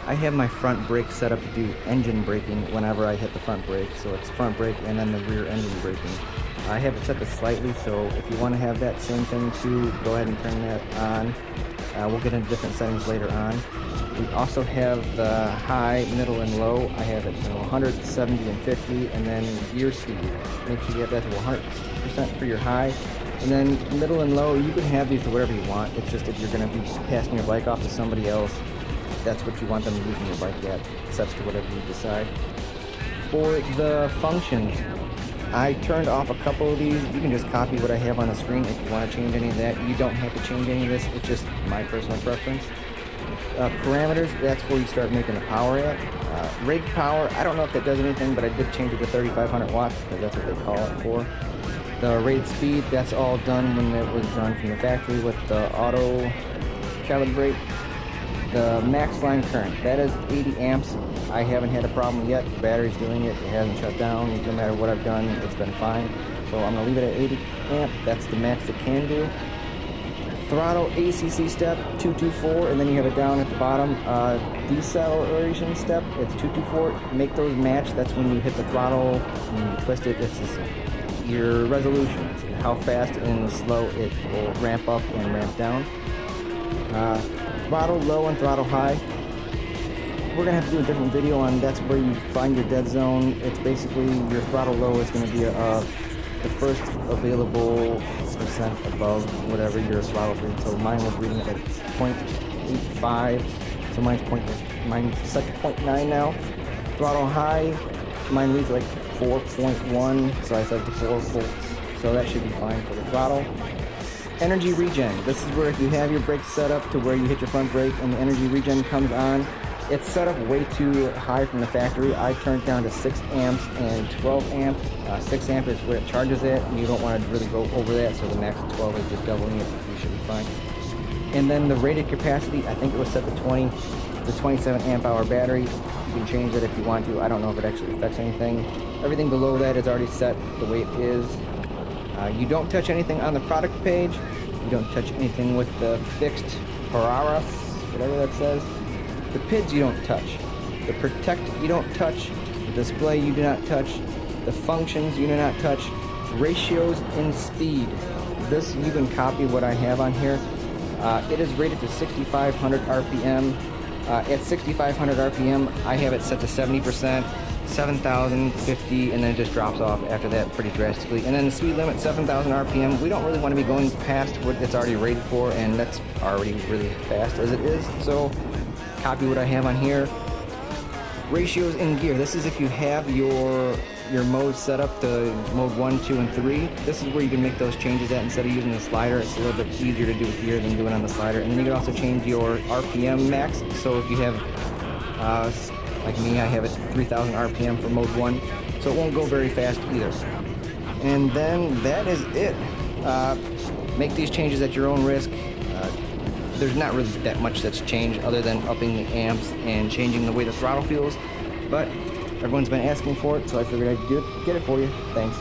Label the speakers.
Speaker 1: I have my front brake set up to do engine braking whenever I hit the front brake. So it's front brake and then the rear engine braking. I have it set to slightly, so if you want to have that same thing too, go ahead and turn that on. We'll get into different settings later on. We also have the high, middle, and low. I have it 100, 70, and 50, and then gear speed. Make sure you have that to 100% for your high. And then middle and low, you can have these to whatever you want. It's just if you're going to be passing your bike off to somebody else, that's what you want them using your bike at. It's up to whatever you decide. For the functions, I turned off a couple of these. You can just copy what I have on the screen if you want to change any of that. You don't have to change any of this. It's just my personal preference. Parameters, that's where you start making the power at. Rate power, I don't know if that does anything, but I did change it to 3,500 watts because that's what they call it for. The rated speed, that's all done when it was done from the factory with the auto calibrate. The max line current, that is 80 amps. I haven't had a problem yet. The battery's doing it. It hasn't shut down. No matter what I've done, it's been fine. So I'm going to leave it at 80 amp. That's the max it can do. Throttle ACC step 224, and then you have it down at the bottom. Deceleration step, it's 224. Make those match. That's when you hit the throttle and you twist it. It's your resolution. It's how fast and slow it will ramp up and ramp down. Throttle low and throttle high. We're gonna have to do a different video on that's where you find your dead zone. It's basically your throttle low is gonna be the first available percent above whatever your throttle reading. So mine was reading at 0.85. So mine's set to 0.9 now. Throttle high, mine reads like 4.1. So I set to 4 volts. So that should be fine for the throttle. Energy regen. This is where if you have your brakes set up to where you hit your front brake and the energy regen comes on, it's set up way too high from the factory. I turned it down to 6 amps and 12 amp. 6 amp is where it charges at, and you don't want to really go over that, so the max of 12 is just doubling it. You should be fine. And then the rated capacity, I think it was set to 20. It's a 27 amp hour battery. You can change that if you want to. I don't know if it actually affects anything. Everything below that is already set the way it is. You don't touch anything on the product page. You don't touch anything with the fixed pararas, whatever that says. The PIDs you don't touch. The protect you don't touch. The display you do not touch. The functions you do not touch. Ratios and speed. This you can copy what I have on here. It is rated to 6,500 RPM. At 6,500 RPM, I have it set to 70%. 7,050, and then it just drops off after that pretty drastically. And then the speed limit, 7,000 RPM. We don't really want to be going past what it's already rated for, and that's already really fast as it is. So copy what I have on here. Ratios in gear. This is if you have your mode set up to mode 1, 2, and 3. This is where you can make those changes at instead of using the slider. It's a little bit easier to do with gear than doing on the slider. And then you can also change your RPM max. So if you have like me, I have it 3,000 RPM for mode 1, so it won't go very fast either. And then that is it. Make these changes at your own risk. There's not really that much that's changed other than upping the amps and changing the way the throttle feels, but everyone's been asking for it, so I figured I'd get it for you. Thanks.